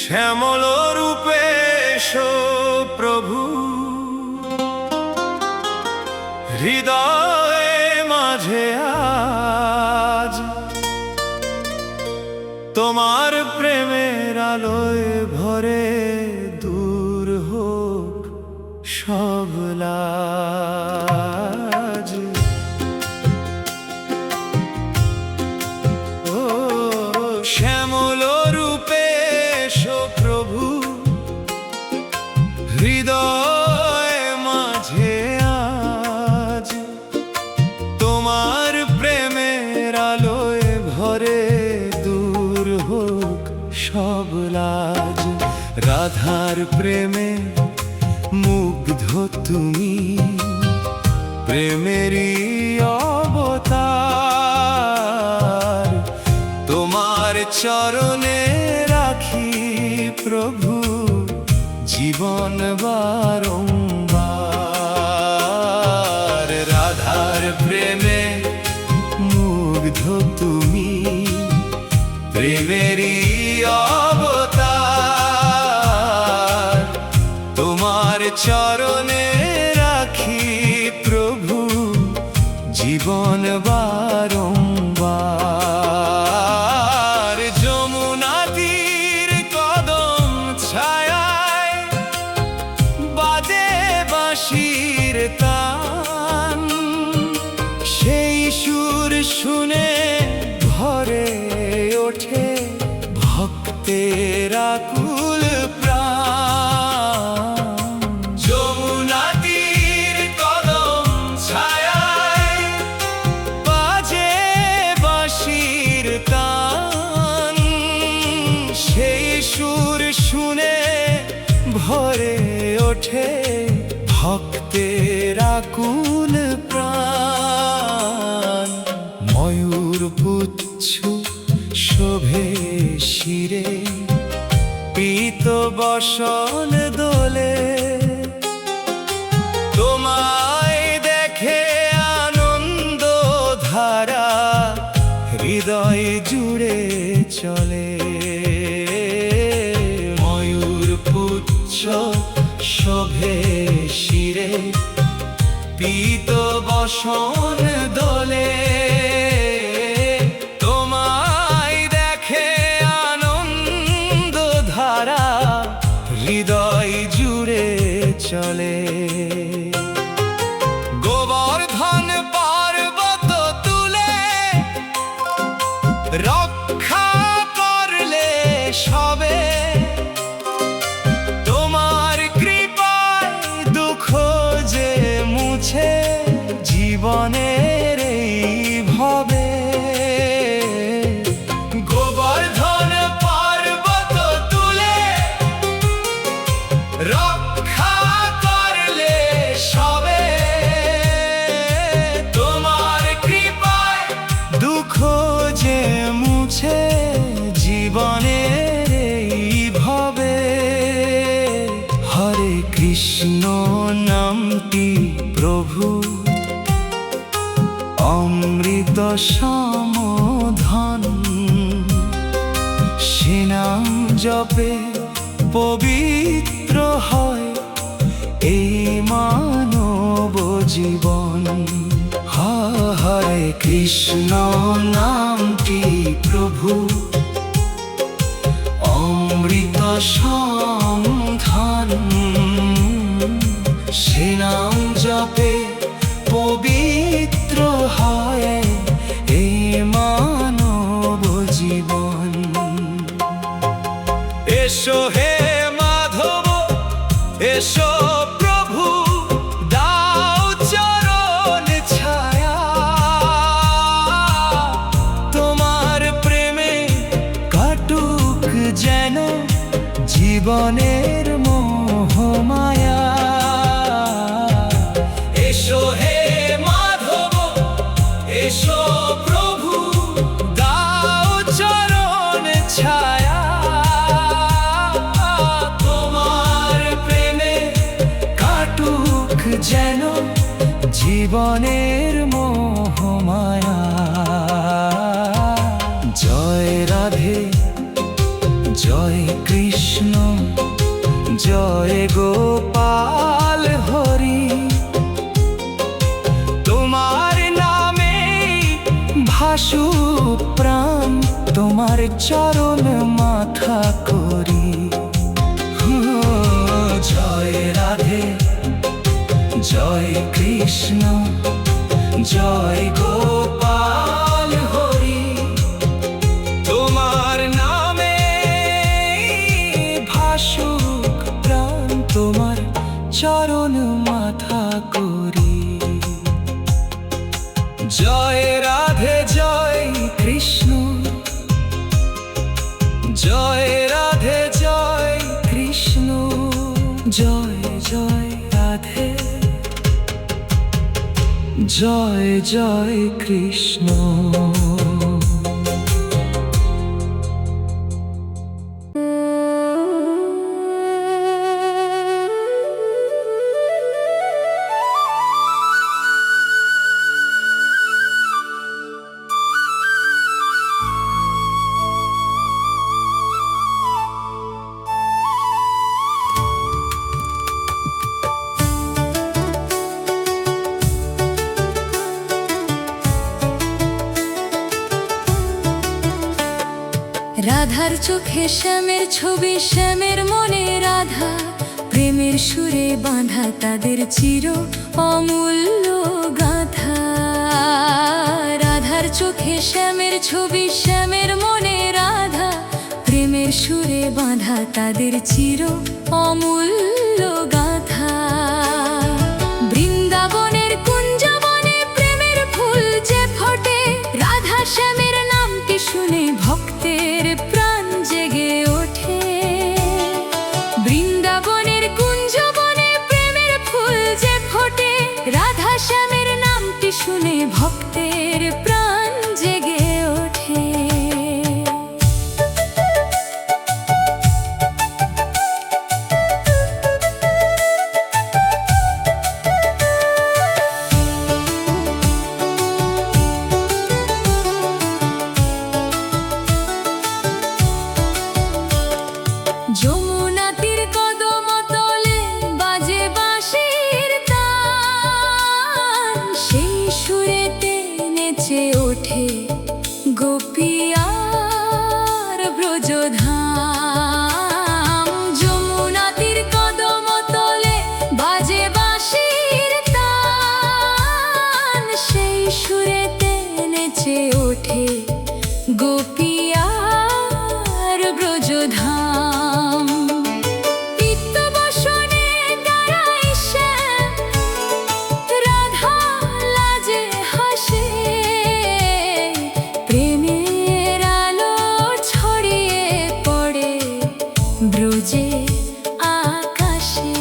শ্যামল রূপে এসো প্রভু, হৃদয়ে মাঝে আজ তোমার প্রেমের আলোয় ভরে দূর হোক সব লাজ। ও শ্যামল রূপে এসো প্রভু, হৃদয় মাঝে আজ তোমার প্রেমের আলোয় ভরে দূর হোক সব লাজ। রাধার প্রেমে মুগ্ধ তুমি, প্রেমেরই অবতার, তোমার চরণে রাখি প্রভু জীবন বারংবার। রাধার প্রেমে মুগ্ধ তুমি, প্রেমেরই অবতার, তোমার চরণে রাখি প্রভু জীবন বারংবার। যমুনা তীর কদম ছায়ায় বাজে বাঁশির তান, সেই সুর শুনে ভরে ওঠে ভক্তের আকুল প্রাণ। যমুনা তীর কদম ছায়ায় বাজে বাঁশির তান, সেই সুর শুনে ভরে ওঠে ভক্তের আকুল প্রাণ। ময়ূর পুচ্ছ শোভে শিরে, পীত বসন দোলে, তোমায় দেখে আনন্দ ধারা হৃদয় জুড়ে চলে। ময়ূর পুচ্ছ শোভে শিরে, পীত বসন দোলে, তোমায় দেখে আনন্দ ধারা হৃদয় জুড়ে চলে। গোবর্ধন পর্বত তুলে রক্ষা করলে সবে, তোমার কৃপায় দুঃখ যে মুছে জীবনের এই ভবে। গোবর্ধন পর্বত তুলে রক্ষা করলে সবে, তোমার কৃপায় দুঃখ যে মুছে জীবনের এই ভবে। হরে কৃষ্ণ নামটি প্রভু অমৃত সমধন, সে নাম জপে পবিত্র হয় এই মানব জীবন। হরে কৃষ্ণ নামটি প্রভু অমৃত সমধন, সে নাম জপে পবিত্র হয় এই মানব জীবন। এসো হে মাধব এসো প্রভু, দাও চরণ ছায়া, তোমার প্রেমে কাটুক যেন জীবনের মোহমায়া। এসো হে মাধব এসো প্রভু, দাও চরণ ছায়া, তোমার প্রেমে কাটুক যেন জীবনের মোহমায়া। জয় রাধে জয় কৃষ্ণ ভাসুক প্রাণ তোমার চরণ মাথা করি। জয় রাধে, জয় কৃষ্ণ, জয় গোপাল হরি। তোমার নামে ভাসুক প্রাণ তোমার চরণ মাথা করি। জয় রাধে, জয় কৃষ্ণ, জয় রাধে, জয় কৃষ্ণ, জয় জয় রাধে, জয় জয় কৃষ্ণ। রাধার চোখে শ্যামের ছবি, শ্যামের মনে রাধা, প্রেমের সুরে বাঁধা তাদের চির অমূল্য গাথা। রাধার চোখে শ্যামের ছবি, শ্যামের মনে রাধা, প্রেমের সুরে বাঁধা তাদের চির অমূল্য গাথা। বৃন্দাবনের কুঞ্জবনে প্রেমের ফুল যে ফোটে, রাধা শ্যামের নামটি শুনে ভক্তের প্রাণ জেগে ওঠে। বৃন্দাবনের কুঞ্জবনে প্রেমের ফুল যে ফোটে, রাধা শ্যামের নামটি শুনে ভক্তের প্রাণ জেগে ওঠে। যমুনা তীর কদম তলে বাজে বাঁশির তান, সেই সুরেতে নেচে ওঠে গোপিয়ার ব্রজধাম। যমুনা তীর কদম তলে বাজে বাঁশির তান, সেই সুরেতে নেচে ওঠে গোপিয়ার ব্রজধাম। পিত্তবসনে দাঁড়ায় শ্যাম, রাধা লাজে হাসে, প্রেমের আলো ছড়িয়ে পড়ে ব্রজে আকাশে।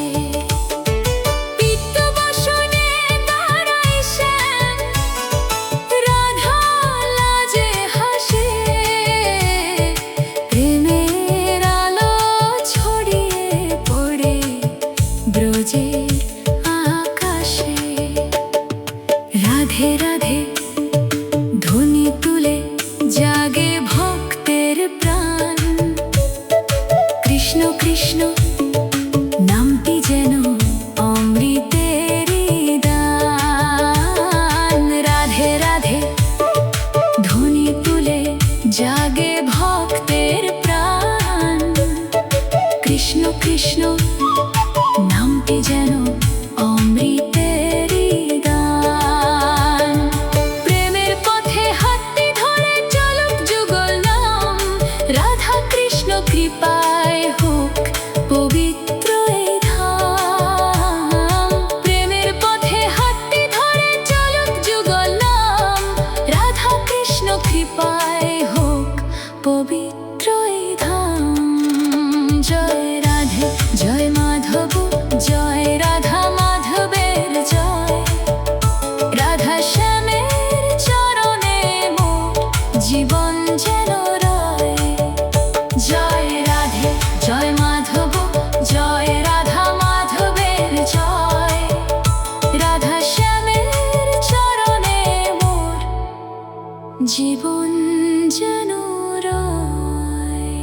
পিত্তবসনে দাঁড়ায় শ্যাম, রাধা লাজে হাসে, প্রেমের আলো ছড়িয়ে পড়ে ব্রজের আকাশে। রাধে রাধে ধ্বনি তুলে জাগে ভক্তের প্রাণ, কৃষ্ণ কৃষ্ণ নামটি যেন অমৃতেরই দান। রাধে রাধে ধ্বনি তুলে জাগে ভক্তের প্রাণ, কৃষ্ণ কৃষ্ণ নামটি যেন অমৃতেরই দান। প্রেমের পথে হাতটি ধরে চলুক যুগল নাম, রাধা কৃষ্ণ কৃপায় হোক পবিত্র এই ধাম। প্রেমের পথে হাতটি ধরে চলুক যুগল নাম, রাধা কৃষ্ণ কৃপায় হোক পবিত্র এই ধাম। জয় রাধে, জয় মাধব, জয় রাধা মাধবের জয়। রাধা শ্যামের চরণে মোর জীবন যেন রয়। জয় রাধে, জয় মাধব, জয় রাধা মাধবের জয়। রাধা শ্যামের চরণে মোর জীবন যেন রয়।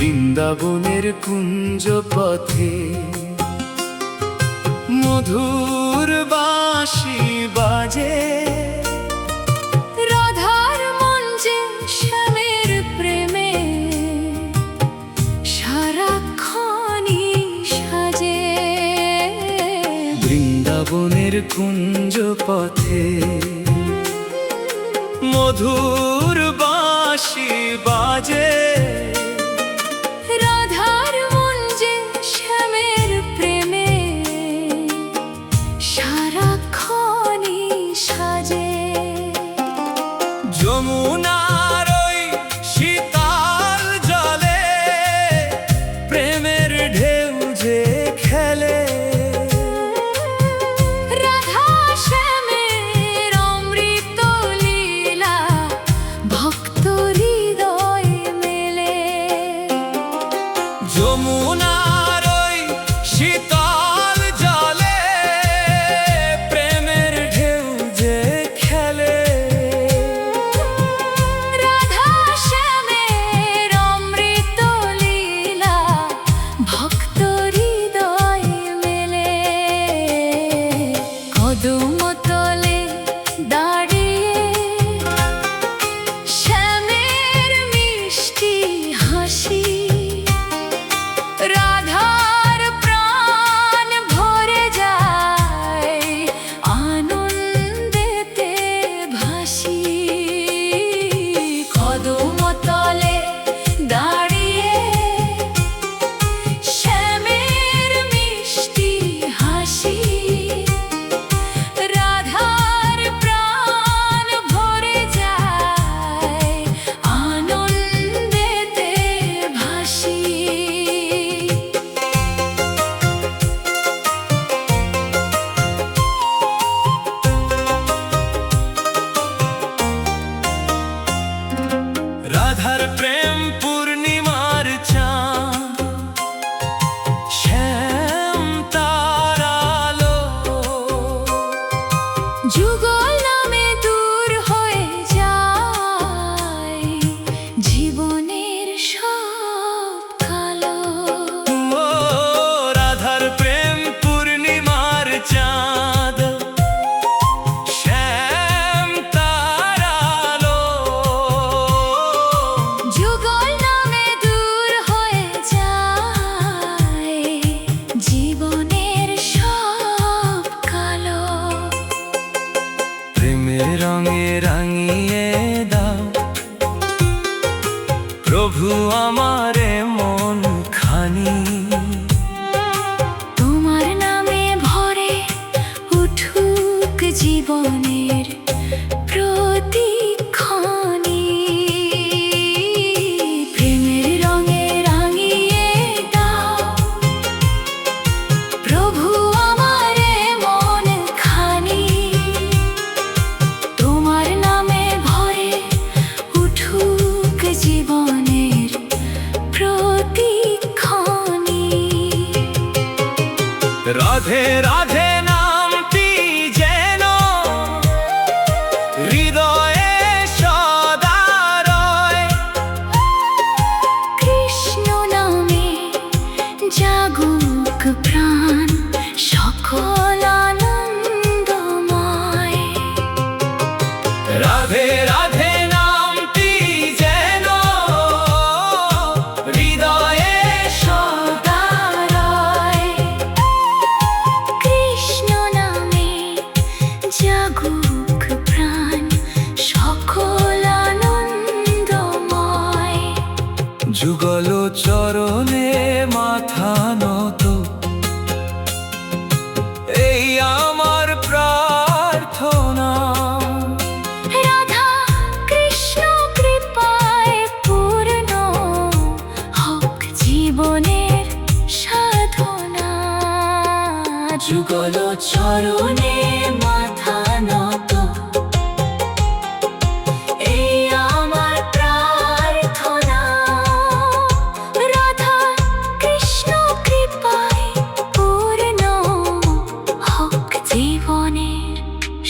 বৃন্দাবনের কুঞ্জ পথে মধুর বাঁশি বাজে, রাধার মন যে শ্যামের প্রেমে সারাক্ষণই সাজে। বৃন্দাবনের কুঞ্জ পথে মধুর বাঁশি বাজে, রাধার মন যে শ্যামের প্রেমে সারাক্ষণই সাজে। যমুনার ওই শীতল জলে প্রেমের ঢেউ যে খেলে, রাধা শ্যামের অমৃত লীলা ভক্ত হৃদয় মেলে। যমুনার ওই শীতল জলে প্রেমের ঢেউ যে খেলে, রাধা শ্যামের অমৃত লীলা ভক্ত হৃদয় মেলে। কদম তলে দাঁড়িয়ে শ্যামের মিষ্টি হাসি, রাধার প্রাণ ভরে যায় আনন্দেতে ভাসি। কদম তলে দাঁড়িয়ে শ্যামের মিষ্টি হাসি, রাধার প্রাণ ভরে যায় আনন্দেতে ভাসি। রাধার প্রেম পূর্ণিমার চাঁদ, শ্যাম তার আলো, যুগল নামে দূর হয়ে যায় জীবনের সব কালো। ও রাধার প্রেম পূর্ণিমার চাঁদ, শ্যাম তার আলো, যুগল নামে দূর হয়ে যায় জীবনের সব কালো। প্রেমের রঙে রাঙিয়ে দাও প্রভু আমারে মন খানি, তোমার নামে ভরে উঠুক জীবনের প্রতিক্ষণে। প্রেমের রঙে রাঙিয়ে দাও প্রভু আমারে মন খানি, তোমার নামে ভরে উঠুক জীবনের প্রতিক্ষণে। রাধে রাধে নামটি যেন হৃদয়ে সদা রয়, কৃষ্ণ নামে জাগুক প্রাণ সকল আনন্দময়। রাধে রাধে নামটি যেন হৃদয়ে সদা রয়, কৃষ্ণ নামে জাগুক প্রাণ সকল আনন্দময়। যুগল চরণে মাথা নত, এই আমার প্রার্থনা। রাধা কৃষ্ণ কৃপায় পূর্ণ হোক জীবনের সাধনা। যুগল চরণে মাথা নত, এই আমার প্রার্থনা। রাধা কৃষ্ণ কৃপায় পূর্ণ হোক জীবনের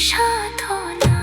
সাধনা।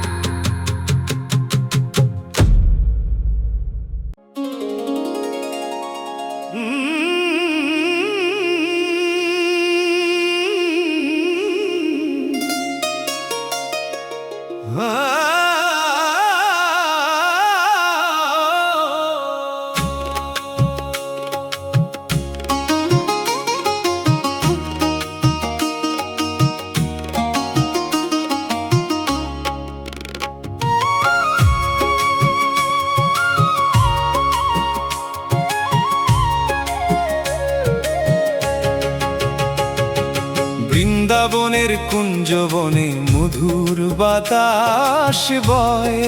বৃন্দাবনের কুঞ্জবনে মধুর বাতাস বয়,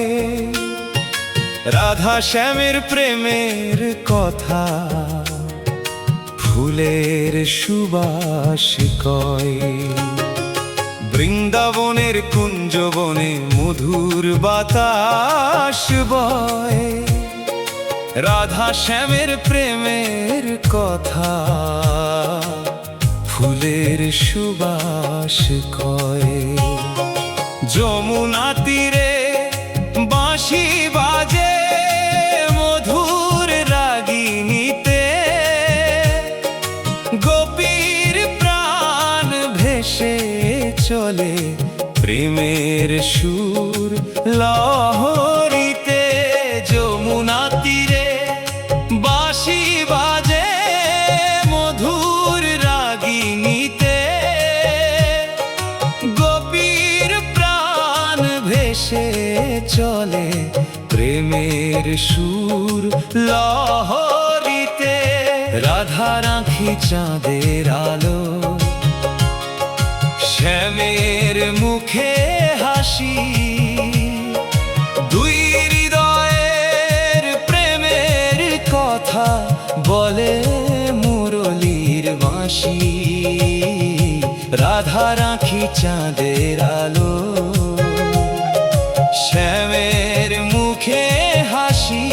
রাধা শ্যামের প্রেমের কথা ফুলের সুবাস কয়। বৃন্দাবনের কুঞ্জবনে মধুর বাতাস বয়, রাধা শ্যামের প্রেমের কথা ফুলের সুবাস কয়। যমুনা তীরে বাঁশি বাজে মধুর রাগিনীতে, গোপীর প্রাণ ভেসে চলে প্রেমের সুর লহরীতে। যমুনা তীরে বাঁশি বাজে মধুর রাগিনীতে, গোপীর প্রাণ ভেসে চলে প্রেমের সুর লহরীতে। রাধা রাখি চাঁদের আলো, শ্যামের মুখে হাসি, দুই হৃদয়ের প্রেমের কথা বলে মুরলীর বাঁশি। রাধা রাখি চাঁদের আলো, শ্যামের মুখে হাসি,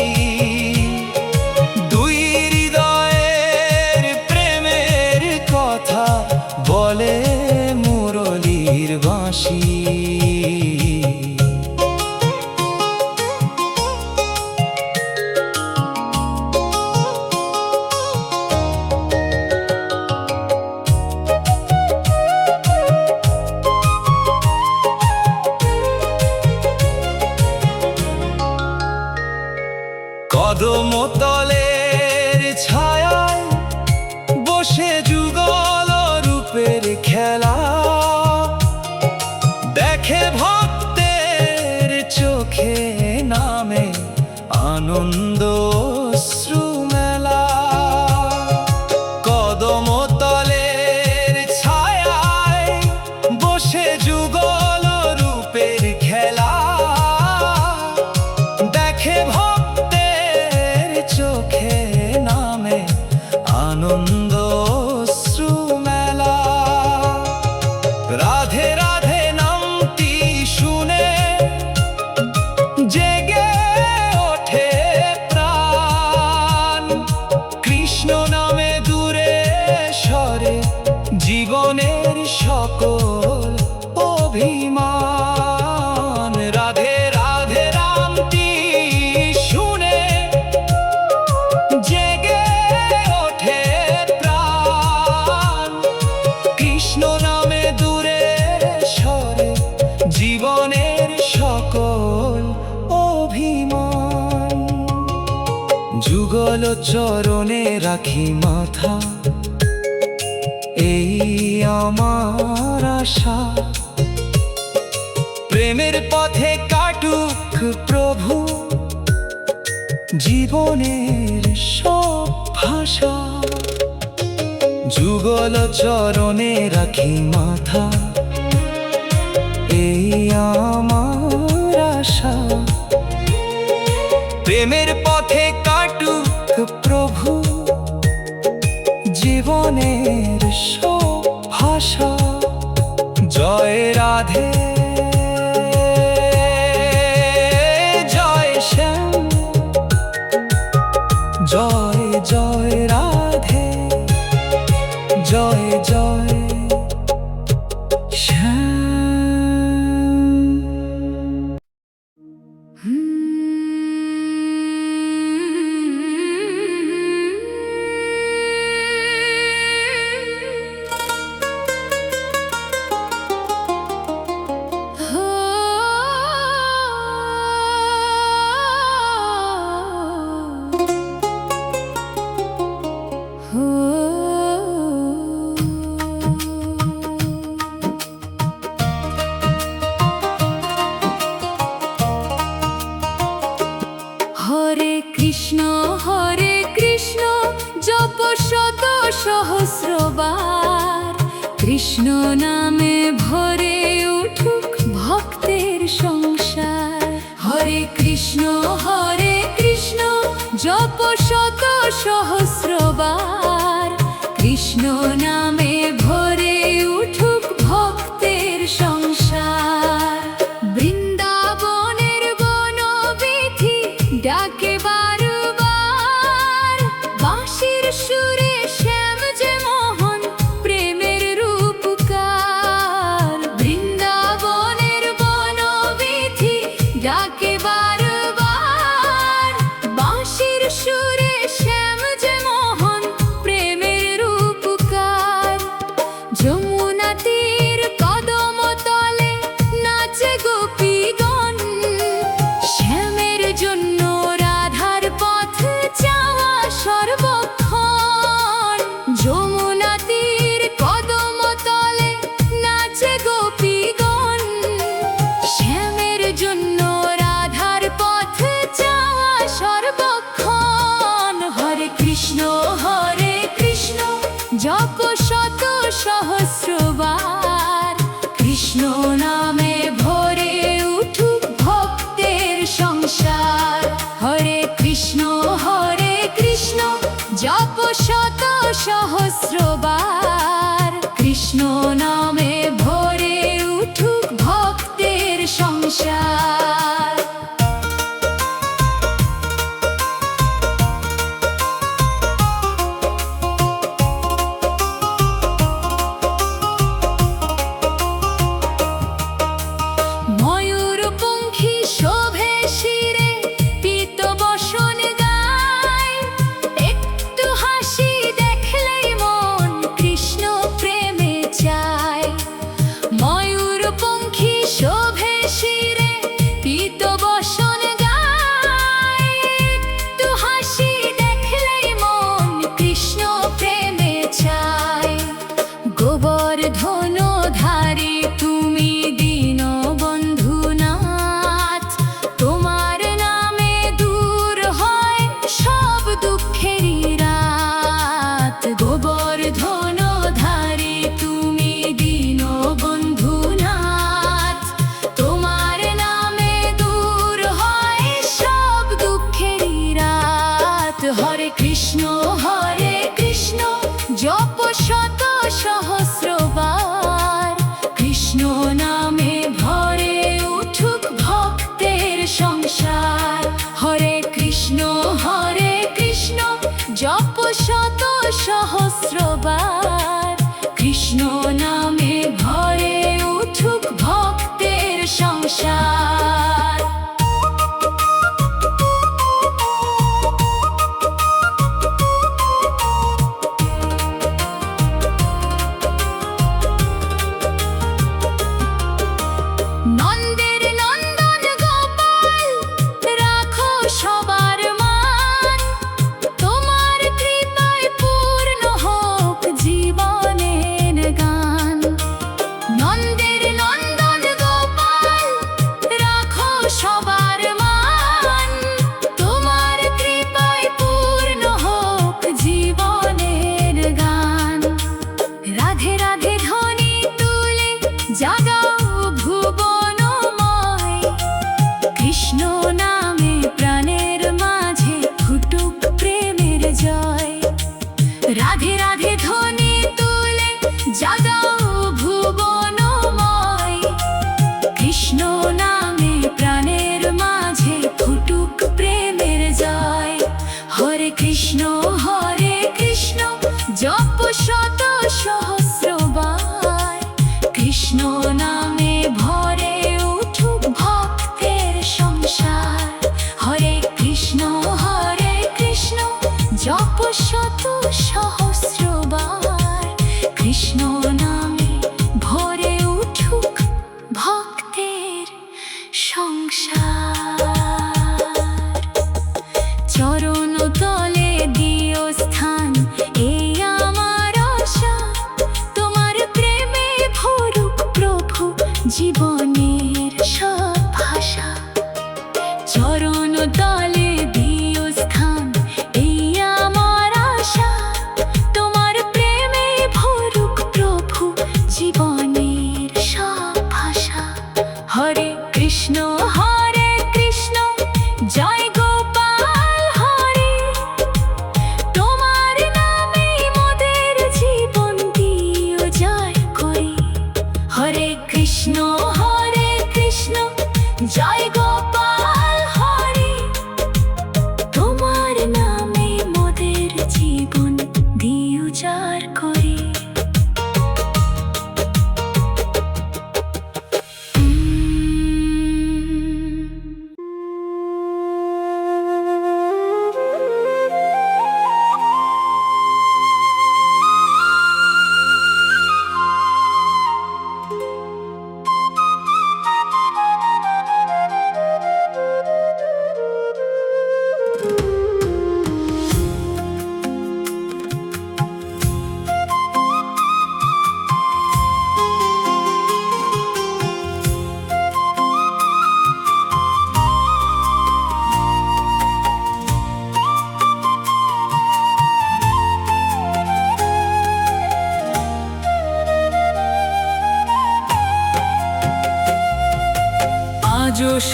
দুই হৃদয়ের প্রেমের কথা বলে মুরলীর বাঁশি। কদমতলের ছায়ায় বসে যুগল রূপের খেলা, দেখে ভক্তের চোখে নামে আনন্দ অশ্রু মেলা। কদমতলের ছায়ায় বসে যুগল রূপের খেলা, দেখে চোখে নামে আনন্দ অশ্রু মেলা। রাধে রাধে নামটি শুনে জেগে ওঠে প্রাণ, কৃষ্ণ নামে দূরে সরে জীবনের সকল অভিমান। রাধে রাধে নামটি শুনে জেগে ওঠে প্রাণ, কৃষ্ণ নামে দূরে সরে জীবনের সকল অভিমান। যুগল চরণে রাখি মাথা, এই আমার আশা, প্রেমের পথে কাটুক প্রভু জীবনের সব ভাষা। যুগল চরণে রাখি মাথা, এই আমার আশা, প্রেমের পথে কাটুক প্রভু জীবনের সব ভাষা। জয় রাধে, জয় শ্যাম, জয় জয় রাধে, জয় জয় শ্যাম। কৃষ্ণ নামে ভরে উঠুক ভক্তের সংসার। হরে কৃষ্ণ জপ শত সহস্রবার, কৃষ্ণ নামে ভরে উঠুক ভক্তের সংসার। বৃন্দাবনের বনবীথি ডাকে বারবার, বাঁশির সুরে শ্যাম যে মোহন প্রেমের রূপকার। বৃন্দাবনের বনবীথি ডাকে বারবার, বাঁশির সুরে শ্যাম যে মোহন প্রেমের রূপকার। যমুনা তীর কদম তলে নাচে গোপীগণ, শ্যামের জন্য রাধার পথ চাওয়া সর্বক্ষণ। যমুনা তীর কদম তলে নাচে গোপীগণ, শ্যামের জন্য রাধার পথ চাওয়া সর্বক্ষণ। হরে কৃষ্ণ জপ শত সহস্রবার, কৃষ্ণ নামে ভরে উঠুক ভক্তের সংসার। হরে কৃষ্ণ জপ শত সহস্রবার, কৃষ্ণ নামে ভরে উঠুক ভক্তের সংসার। ময়ূরপঙ্খী শোভে শিরে পীতবসন গায়, একটু হাসি দেখলেই মন কৃষ্ণ প্রেমে চায়। ময়ূরপঙ্খী শোভে শিরে পীতবসন গায়, একটু হাসি দেখলেই মন কৃষ্ণ প্রেমে চায়। গোবর্ধন ধারী তুমি দীনবন্ধু নাথ, তোমার নামে দূর হয় সব দুঃখেরই রাত। গোবর্ধন ধারী তুমি দীনবন্ধু নাথ, তোমার নামে দূর হয় সব দুঃখেরই রাত। হরে কৃষ্ণ জপ শত সহস্রবার, কৃষ্ণ নামে ভরে উঠুক ভক্তের সংসার। হরে কৃষ্ণ জপ শত সহস্রবার, কৃষ্ণ নামে ভরে উঠুক ভক্তের সংসার। নন্দের নন্দন গোপাল রাখো সবার মান, তোমার কৃপায় পূর্ণ হোক জীবনের গান। নন্দের নন্দন গোপাল রাখো সবার মান, তোমার কৃপায় পূর্ণ হোক জীবনের গান। রাধে রাধে ধ্বনি তুলে জাগাও ভুবনময়, কৃষ্ণ নামে প্রাণের মাঝে ফুটুক প্রেমের জয়। রাধে রাধে ধ্বনি তুলে জাগাও ভুবনময়, কৃষ্ণ নামে প্রাণের মাঝে ফুটুক প্রেমের জয়। হরে কৃষ্ণ জপ শত সহস্রবার, কৃষ্ণ নামে ভরে উঠুক ভক্তের সংসার। হরে কৃষ্ণ জপ শত সহস্রবার, কৃষ্ণ নামে ভরে উঠুক ভক্তের সংসার। চরণ তলে দিও স্থান এই আমার আশা, তোমার প্রেমে ভরুক প্রভু জীবনের সব ভাষা। চরণ তলে দিও স্থান এই আমার আশা, তোমার প্রেমে ভরুক প্রভু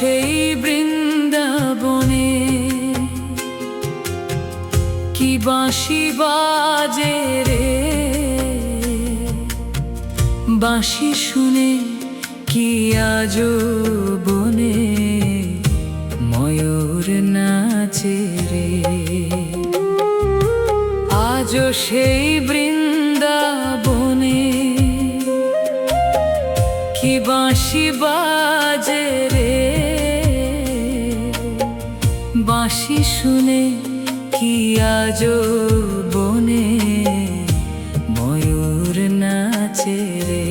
সেই বৃন্দাবনে কি বাঁশি বাজে রে, বাঁশি শুনে কি আজো বনে ময়ূর নাচে রে। আজও সেই বৃন্দাবনে কি বাঁশি বাজে রে, বাঁশি শুনে কি আজো বনে ময়ূর নাচে রে।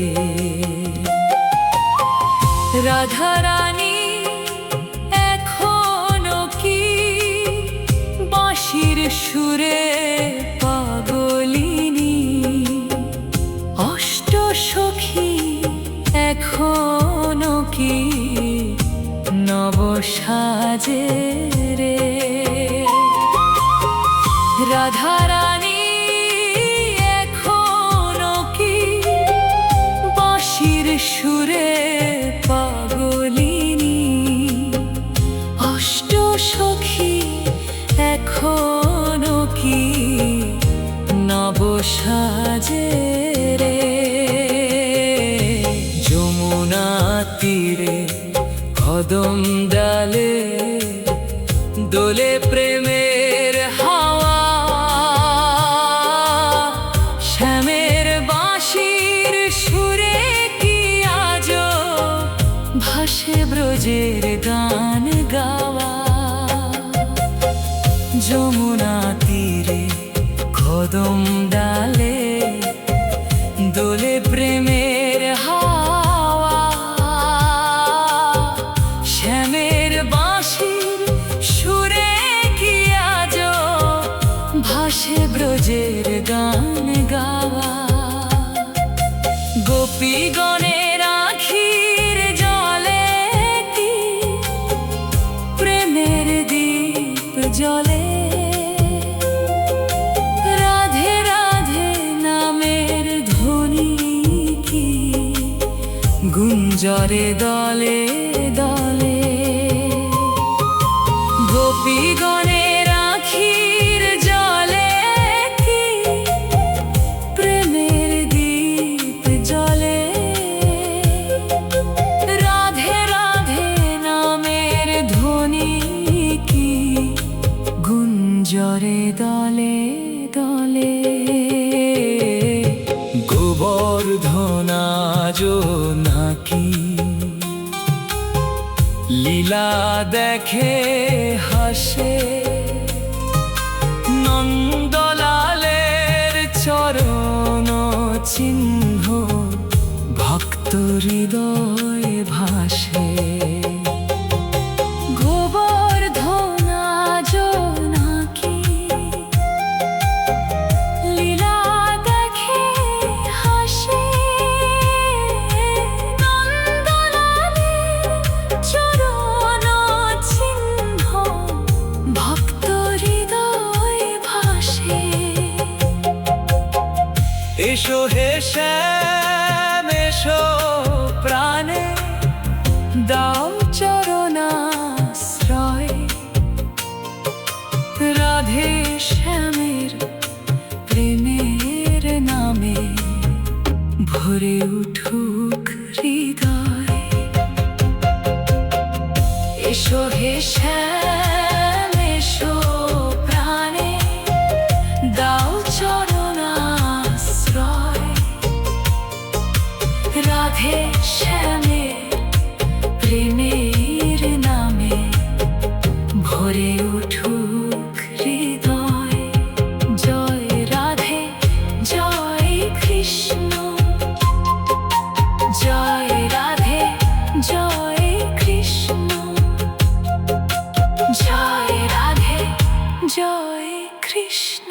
রাধা রানী এখনো কি বাঁশির সুরে পাগলিনী, অষ্ট সখী এখনো কি নব সাজে রে। রাধা রানী এখনো কি বাঁশির সুরে পাগলিনী, অষ্ট সখী এখনো কি নব সাজে রে। যমুনা তীরে কদম ডালে দোলে প্রেমের হাওয়া, শ্যামের বাঁশির সুরে কি আজো ভাসে ব্রজের গান গাওয়া। যমুনা তীরে কদম ডালে দোলে প্রেমের হাওয়া, শ্যামের বাঁশির সুরে কি আজো ভাসে ব্রজের গান গাওয়া। গোপীগণের আখির জলে কি প্রেমের দীপ জ্বলে, রাধে রাধে নামের ধ্বনি কি গুঞ্জরে দলে দলে। গোপীগণের আখির জলে কি প্রেমের দীপ জ্বলে, রাধে রাধে নামের ধ্বনি কি গুঞ্জরে দলে দলে। গোবর্ধন আজো নাকি লীলা দেখে হাসে, নন্দলালের চরণ চিহ্ন ভক্ত হৃদয় ভাসে। গোবর্ধন আজো নাকি লীলা দেখে হাসে, নন্দলালের চরণ চিহ্ন ভক্ত হৃদয় ভাসে। এসো হে শ্যাম এসো প্রাণে দাও চরণাশ্রয়, রাধে শ্যামের প্রেমের নামে ভরে উঠুক হৃদয়। এসো হে শ্যাম এসো প্রাণে দাও চরণাশ্রয়, রাধে শ্যামের প্রেমের নামে ভরে উঠুক হৃদয়। জয় রাধে জয় কৃষ্ণ, জয় রাধে জয় কৃষ্ণ, জয় রাধে জয় কৃষ্ণ।